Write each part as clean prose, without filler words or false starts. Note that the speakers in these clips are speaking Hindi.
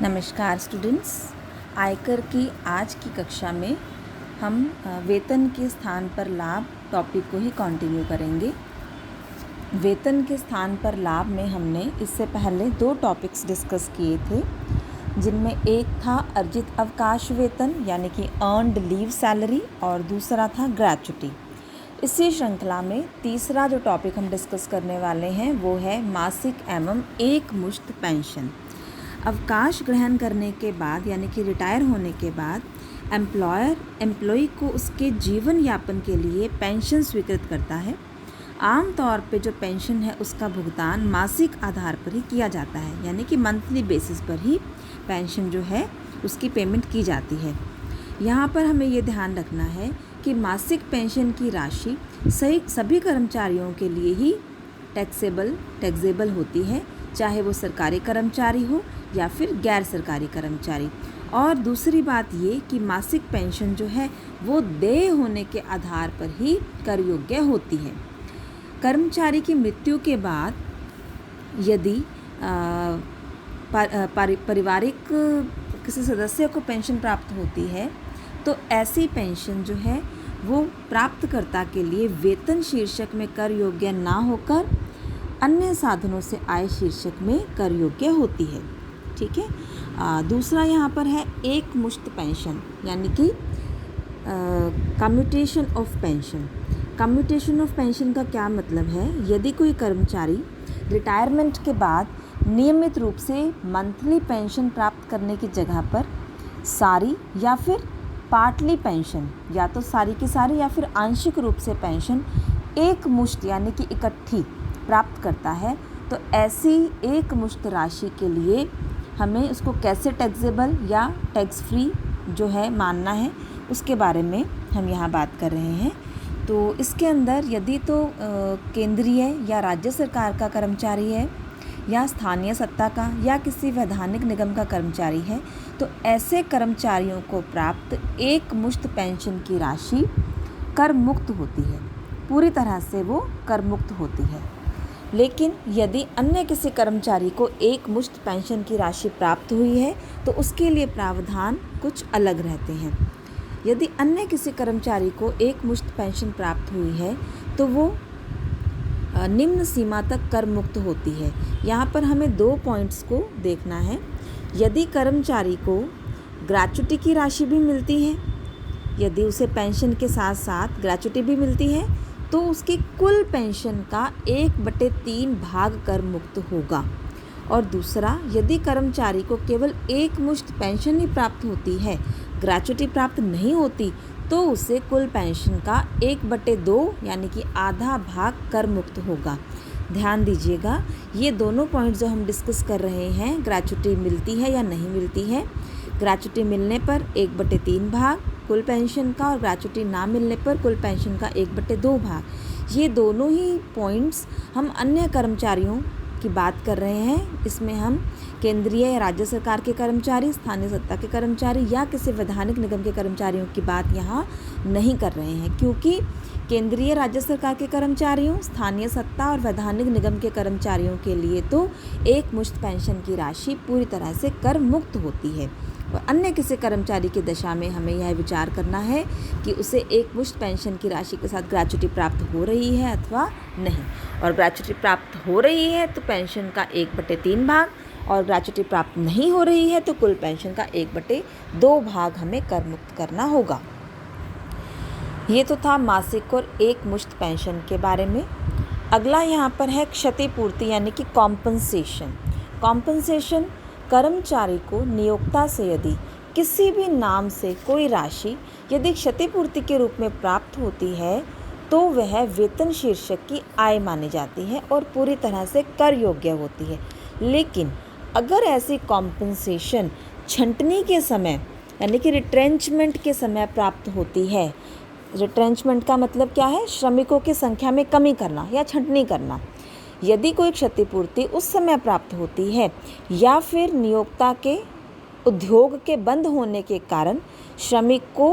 नमस्कार स्टूडेंट्स। आयकर की आज की कक्षा में हम वेतन के स्थान पर लाभ टॉपिक को ही कंटिन्यू करेंगे। वेतन के स्थान पर लाभ में हमने इससे पहले 2 टॉपिक्स डिस्कस किए थे, जिनमें एक था अर्जित अवकाश वेतन यानी कि अर्नड लीव सैलरी और दूसरा था ग्रेच्युटी। इसी श्रृंखला में तीसरा जो टॉपिक हम डिस्कस करने वाले हैं वो है मासिक एवं एक मुश्त पेंशन। अवकाश ग्रहण करने के बाद यानी कि रिटायर होने के बाद एम्प्लॉयर एम्प्लॉई को उसके जीवन यापन के लिए पेंशन स्वीकृत करता है। आम तौर पे जो पेंशन है उसका भुगतान मासिक आधार पर ही किया जाता है, यानी कि मंथली बेसिस पर ही पेंशन जो है उसकी पेमेंट की जाती है। यहाँ पर हमें ये ध्यान रखना है कि मासिक पेंशन की राशि सभी कर्मचारियों के लिए ही टैक्सेबल होती है, चाहे वो सरकारी कर्मचारी हो या फिर गैर सरकारी कर्मचारी। और दूसरी बात ये कि मासिक पेंशन जो है वो देय होने के आधार पर ही कर योग्य होती है। कर्मचारी की मृत्यु के बाद यदि पारिवारिक किसी सदस्य को पेंशन प्राप्त होती है तो ऐसी पेंशन जो है वो प्राप्तकर्ता के लिए वेतन शीर्षक में कर योग्य ना होकर अन्य साधनों से आय शीर्षक में कर योग्य होती है। ठीक है। दूसरा यहाँ पर है एक मुश्त पेंशन यानी कि commutation of pension. Commutation of pension का क्या मतलब है? यदि कोई कर्मचारी रिटायरमेंट के बाद नियमित रूप से मंथली पेंशन प्राप्त करने की जगह पर सारी या फिर पार्टली पेंशन, या तो सारी की सारी या फिर आंशिक रूप से पेंशन एक मुश्त यानी कि इकट्ठी प्राप्त करता है, तो ऐसी एक मुश्त राशि के लिए हमें उसको कैसे टैक्सेबल या टैक्स फ्री जो है मानना है, उसके बारे में हम यहाँ बात कर रहे हैं। तो इसके अंदर यदि तो केंद्रीय या राज्य सरकार का कर्मचारी है या स्थानीय सत्ता का या किसी वैधानिक निगम का कर्मचारी है, तो ऐसे कर्मचारियों को प्राप्त एक मुश्त पेंशन की राशि कर मुक्त होती है, पूरी तरह से वो कर मुक्त होती है। लेकिन यदि अन्य किसी कर्मचारी को एक मुश्त पेंशन की राशि प्राप्त हुई है तो उसके लिए प्रावधान कुछ अलग रहते हैं। यदि अन्य किसी कर्मचारी को एक मुश्त पेंशन प्राप्त हुई है तो वो निम्न सीमा तक कर मुक्त होती है। यहाँ पर हमें 2 पॉइंट्स को देखना है। यदि कर्मचारी को ग्रेच्युटी की राशि भी मिलती है, यदि उसे पेंशन के साथ साथ ग्रेच्युटी भी मिलती है, तो उसकी कुल पेंशन का 1/3 भाग कर मुक्त होगा। और दूसरा, यदि कर्मचारी को केवल एक मुश्त पेंशन ही प्राप्त होती है, ग्रेच्युटी प्राप्त नहीं होती, तो उसे कुल पेंशन का 1/2 यानी कि आधा भाग कर मुक्त होगा। ध्यान दीजिएगा, ये दोनों पॉइंट जो हम डिस्कस कर रहे हैं, ग्रेच्युटी मिलती है या नहीं मिलती है। ग्रेच्युटी मिलने पर 1/3 भाग कुल पेंशन का और ग्रेच्युटी ना मिलने पर कुल पेंशन का 1/2 भाग। ये दोनों ही पॉइंट्स हम अन्य कर्मचारियों की बात कर रहे हैं। इसमें हम केंद्रीय या राज्य सरकार के कर्मचारी, स्थानीय सत्ता के कर्मचारी या किसी वैधानिक निगम के कर्मचारियों की बात यहाँ नहीं कर रहे हैं, क्योंकि केंद्रीय राज्य सरकार के कर्मचारियों, स्थानीय सत्ता और वैधानिक निगम के कर्मचारियों के लिए तो एक मुश्त पेंशन की राशि पूरी तरह से कर मुक्त होती है। और अन्य किसी कर्मचारी की दशा में हमें यह विचार करना है कि उसे एक मुश्त पेंशन की राशि के साथ ग्रेच्युटी प्राप्त हो रही है अथवा नहीं। और ग्रेच्युटी प्राप्त हो रही है तो पेंशन का 1/3 भाग, और ग्रेच्युटी प्राप्त नहीं हो रही है तो कुल पेंशन का 1/2 भाग हमें कर मुक्त करना होगा। ये तो था मासिक और एक मुश्त पेंशन के बारे में। अगला यहाँ पर है क्षतिपूर्ति यानी कि कॉम्पनसेशन। कॉम्पनसेशन कर्मचारी को नियोक्ता से यदि किसी भी नाम से कोई राशि यदि क्षतिपूर्ति के रूप में प्राप्त होती है तो वह वेतन शीर्षक की आय मानी जाती है और पूरी तरह से कर योग्य होती है। लेकिन अगर ऐसी कॉम्पनसेशन छंटनी के समय यानी कि रिट्रेंचमेंट के समय प्राप्त होती है, रिट्रेंचमेंट का मतलब क्या है? श्रमिकों की संख्या में कमी करना या छंटनी करना। यदि कोई क्षतिपूर्ति उस समय प्राप्त होती है या फिर नियोक्ता के उद्योग के बंद होने के कारण श्रमिक को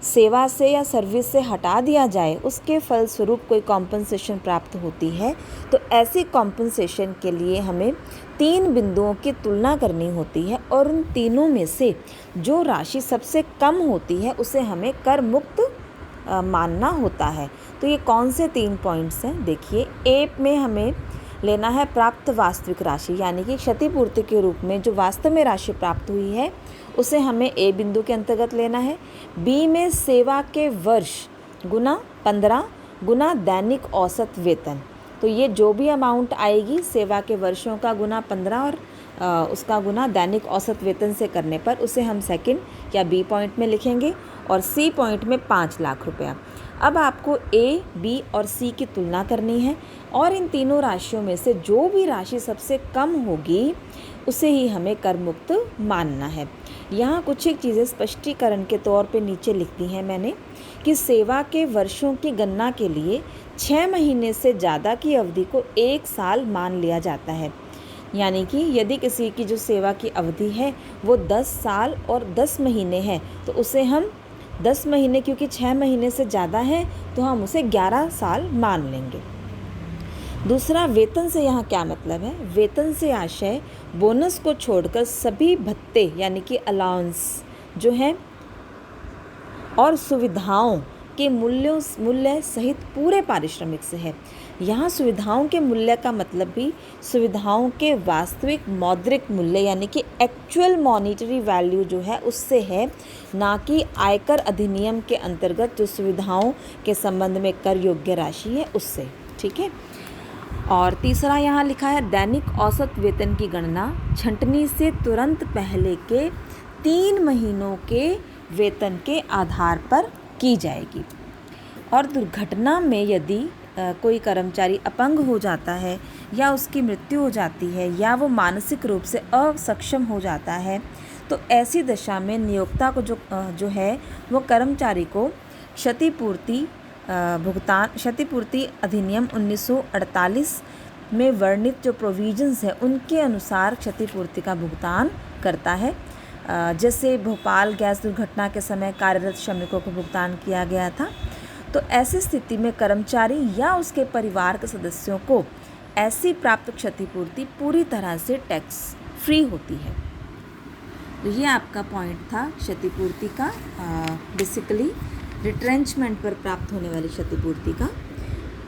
सेवा से या सर्विस से हटा दिया जाए उसके फलस्वरूप कोई कॉम्पनसेशन प्राप्त होती है, तो ऐसी कॉम्पनसेशन के लिए हमें 3 बिंदुओं की तुलना करनी होती है और उन तीनों में से जो राशि सबसे कम होती है उसे हमें कर मुक्त मानना होता है। तो ये कौन से 3 पॉइंट्स हैं? देखिए, ए में हमें लेना है प्राप्त वास्तविक राशि, यानी कि क्षतिपूर्ति के रूप में जो वास्तव में राशि प्राप्त हुई है उसे हमें ए बिंदु के अंतर्गत लेना है। बी में सेवा के वर्ष गुना 15 गुना दैनिक औसत वेतन, तो ये जो भी अमाउंट आएगी सेवा के वर्षों का गुना 15 और उसका गुना दैनिक औसत वेतन से करने पर उसे हम सेकंड या बी पॉइंट में लिखेंगे और सी पॉइंट में 5 लाख रुपया। अब आपको ए, बी और सी की तुलना करनी है और इन तीनों राशियों में से जो भी राशि सबसे कम होगी उसे ही हमें कर मुक्त मानना है। यहाँ कुछ एक चीज़ें स्पष्टीकरण के तौर पे नीचे लिख दी हैं मैंने कि सेवा के वर्षों की गणना के लिए 6 महीने से ज़्यादा की अवधि को 1 साल मान लिया जाता है। यानी कि यदि किसी की जो सेवा की अवधि है वो 10 साल और 10 महीने है तो उसे हम 10 महीने, क्योंकि 6 महीने से ज़्यादा है तो हम उसे 11 साल मान लेंगे। दूसरा, वेतन से यहाँ क्या मतलब है? वेतन से आशय बोनस को छोड़कर सभी भत्ते यानी कि अलाउंस जो है और सुविधाओं के मूल्य सहित पूरे पारिश्रमिक से है। यहाँ सुविधाओं के मूल्य का मतलब भी सुविधाओं के वास्तविक मौद्रिक मूल्य यानी कि एक्चुअल मॉनिटरी वैल्यू जो है उससे है, ना कि आयकर अधिनियम के अंतर्गत जो सुविधाओं के संबंध में कर योग्य राशि है उससे। ठीक है। और तीसरा यहाँ लिखा है दैनिक औसत वेतन की गणना छंटनी से तुरंत पहले के 3 महीनों के वेतन के आधार पर की जाएगी। और दुर्घटना में यदि कोई कर्मचारी अपंग हो जाता है या उसकी मृत्यु हो जाती है या वो मानसिक रूप से असक्षम हो जाता है तो ऐसी दशा में नियोक्ता को जो है वो कर्मचारी को क्षतिपूर्ति अधिनियम 1948 में वर्णित जो प्रोविजंस है उनके अनुसार क्षतिपूर्ति का भुगतान करता है। जैसे भोपाल गैस दुर्घटना के समय कार्यरत श्रमिकों को भुगतान किया गया था। तो ऐसी स्थिति में कर्मचारी या उसके परिवार के सदस्यों को ऐसी प्राप्त क्षतिपूर्ति पूरी तरह से टैक्स फ्री होती है। तो ये आपका पॉइंट था क्षतिपूर्ति का, बेसिकली रिट्रेंचमेंट पर प्राप्त होने वाली क्षतिपूर्ति का।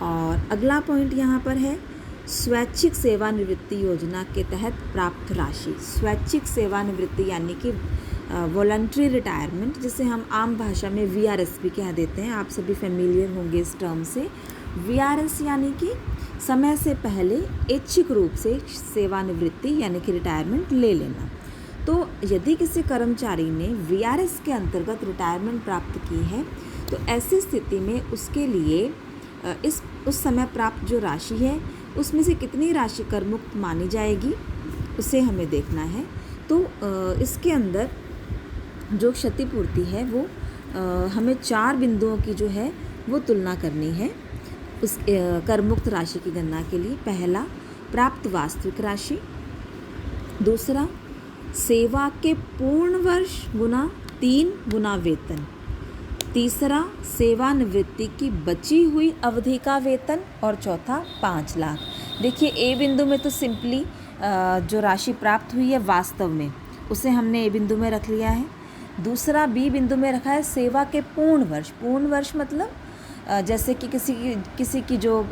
और अगला पॉइंट यहाँ पर है स्वैच्छिक सेवानिवृत्ति योजना के तहत प्राप्त राशि। स्वैच्छिक सेवानिवृत्ति यानी कि वॉलंटरी रिटायरमेंट, जिसे हम आम भाषा में VRS भी कह देते हैं, आप सभी फेमिलियर होंगे इस टर्म से। VRS यानी कि समय से पहले ऐच्छिक रूप से सेवानिवृत्ति यानी कि रिटायरमेंट ले लेना। तो यदि किसी कर्मचारी ने VRS के अंतर्गत रिटायरमेंट प्राप्त की है तो ऐसी स्थिति में उसके लिए उस समय प्राप्त जो राशि है उसमें से कितनी राशि कर मुक्त मानी जाएगी उसे हमें देखना है। तो इसके अंदर जो क्षतिपूर्ति है वो हमें 4 बिंदुओं की जो है वो तुलना करनी है उस कर मुक्त राशि की गणना के लिए। पहला, प्राप्त वास्तविक राशि। दूसरा, सेवा के पूर्ण वर्ष गुना 3 गुना वेतन। तीसरा, सेवानिवृत्ति की बची हुई अवधि का वेतन। और चौथा, 5 लाख। देखिए, ए बिंदु में तो सिंपली जो राशि प्राप्त हुई है वास्तव में उसे हमने ए बिंदु में रख लिया है। दूसरा, बी बिंदु में रखा है सेवा के पूर्ण वर्ष। पूर्ण वर्ष मतलब जैसे कि किसी की जो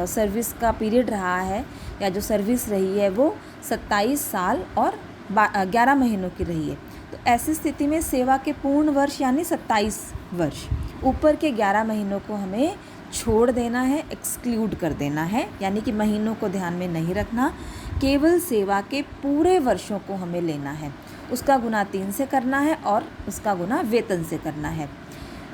सर्विस का पीरियड रहा है या जो सर्विस रही है वो 27 साल और 11 महीनों की रही है, तो ऐसी स्थिति में सेवा के पूर्ण वर्ष यानी 27 वर्ष, ऊपर के 11 महीनों को हमें छोड़ देना है, एक्सक्लूड कर देना है, यानी कि महीनों को ध्यान में नहीं रखना, केवल सेवा के पूरे वर्षों को हमें लेना है, उसका गुना 3 से करना है और उसका गुना वेतन से करना है।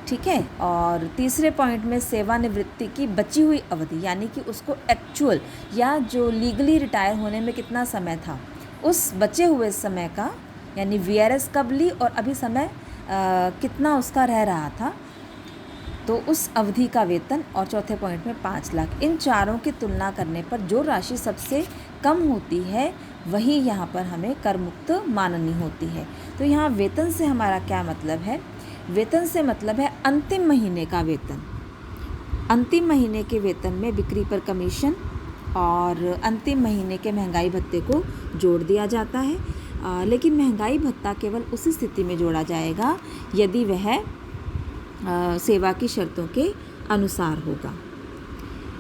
ठीक है। और तीसरे पॉइंट में सेवानिवृत्ति की बची हुई अवधि यानी कि उसको एक्चुअल या जो लीगली रिटायर होने में कितना समय था उस बचे हुए समय का, यानी VRS कब ली और अभी समय कितना उसका रह रहा था, तो उस अवधि का वेतन। और चौथे पॉइंट में 5 लाख। इन चारों की तुलना करने पर जो राशि सबसे कम होती है वही यहाँ पर हमें कर मुक्त माननी होती है। तो यहाँ वेतन से हमारा क्या मतलब है? वेतन से मतलब है अंतिम महीने का वेतन। अंतिम महीने के वेतन में बिक्री पर कमीशन और अंतिम महीने के महंगाई भत्ते को जोड़ दिया जाता है। लेकिन महंगाई भत्ता केवल उसी स्थिति में जोड़ा जाएगा यदि वह सेवा की शर्तों के अनुसार होगा।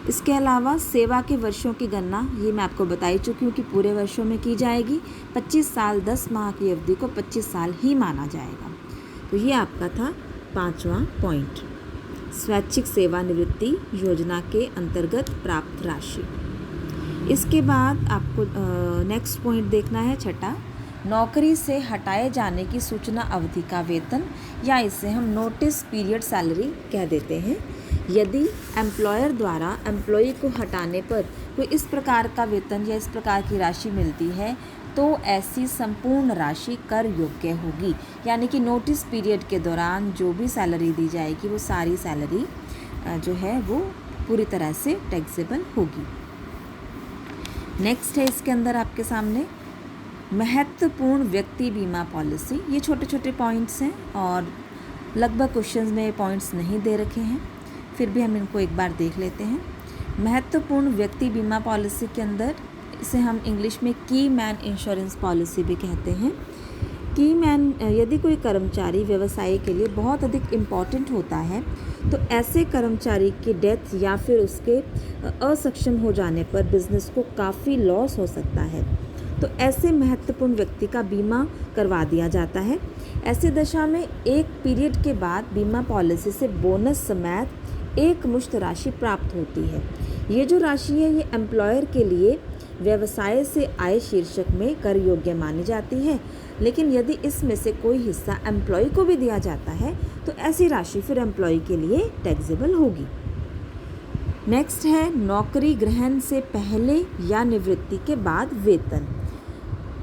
इसके अलावा सेवा के वर्षों की गणना ये मैं आपको बता ही चुकी हूँ कि पूरे वर्षों में की जाएगी। 25 साल 10 माह की अवधि को 25 साल ही माना जाएगा। तो ये आपका था 5वां पॉइंट, स्वैच्छिक सेवानिवृत्ति योजना के अंतर्गत प्राप्त राशि। इसके बाद आपको नेक्स्ट पॉइंट देखना है छठा, नौकरी से हटाए जाने की सूचना अवधि का वेतन, या इसे हम नोटिस पीरियड सैलरी कह देते हैं। यदि एम्प्लॉयर द्वारा एम्प्लॉई को हटाने पर कोई इस प्रकार का वेतन या इस प्रकार की राशि मिलती है तो ऐसी संपूर्ण राशि कर योग्य होगी। यानी कि नोटिस पीरियड के दौरान जो भी सैलरी दी जाएगी वो सारी सैलरी जो है वो पूरी तरह से टैक्सेबल होगी। नेक्स्ट है इसके अंदर आपके सामने महत्वपूर्ण व्यक्ति बीमा पॉलिसी। ये छोटे छोटे पॉइंट्स हैं और लगभग क्वेश्चंस में ये पॉइंट्स नहीं दे रखे हैं, फिर भी हम इनको एक बार देख लेते हैं। महत्वपूर्ण व्यक्ति बीमा पॉलिसी के अंदर इसे हम इंग्लिश में की मैन इंश्योरेंस पॉलिसी भी कहते हैं। की मैन, यदि कोई कर्मचारी व्यवसाय के लिए बहुत अधिक इम्पॉर्टेंट होता है तो ऐसे कर्मचारी की डेथ या फिर उसके असक्षम हो जाने पर बिजनेस को काफ़ी लॉस हो सकता है, तो ऐसे महत्वपूर्ण व्यक्ति का बीमा करवा दिया जाता है। ऐसे दशा में एक पीरियड के बाद बीमा पॉलिसी से बोनस समेत एक मुश्त राशि प्राप्त होती है। ये जो राशि है ये एम्प्लॉयर के लिए व्यवसाय से आय शीर्षक में कर योग्य मानी जाती है, लेकिन यदि इसमें से कोई हिस्सा एम्प्लॉय को भी दिया जाता है तो ऐसी राशि फिर एम्प्लॉय के लिए टैक्सेबल होगी। नेक्स्ट है नौकरी ग्रहण से पहले या निवृत्ति के बाद वेतन,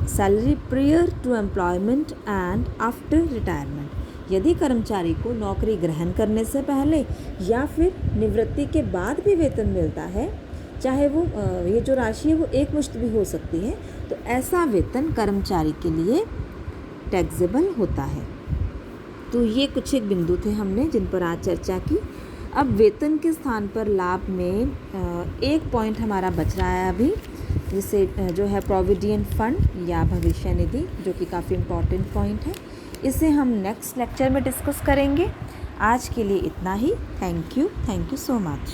salary prior to employment and after retirement. यदि कर्मचारी को नौकरी ग्रहण करने से पहले या फिर निवृत्ति के बाद भी वेतन मिलता है, चाहे वो ये जो राशि है वो एक मुश्त भी हो सकती है, तो ऐसा वेतन कर्मचारी के लिए टैक्सेबल होता है। तो ये कुछ एक बिंदु थे हमने जिन पर आज चर्चा की। अब वेतन के स्थान पर लाभ में एक पॉइंट हमारा बच रहा है अभी, जिसे जो है प्रोविडेंट फंड या भविष्य निधि, जो कि काफ़ी इम्पॉर्टेंट पॉइंट है। इसे हम नेक्स्ट लेक्चर में डिस्कस करेंगे। आज के लिए इतना ही। Thank you so much.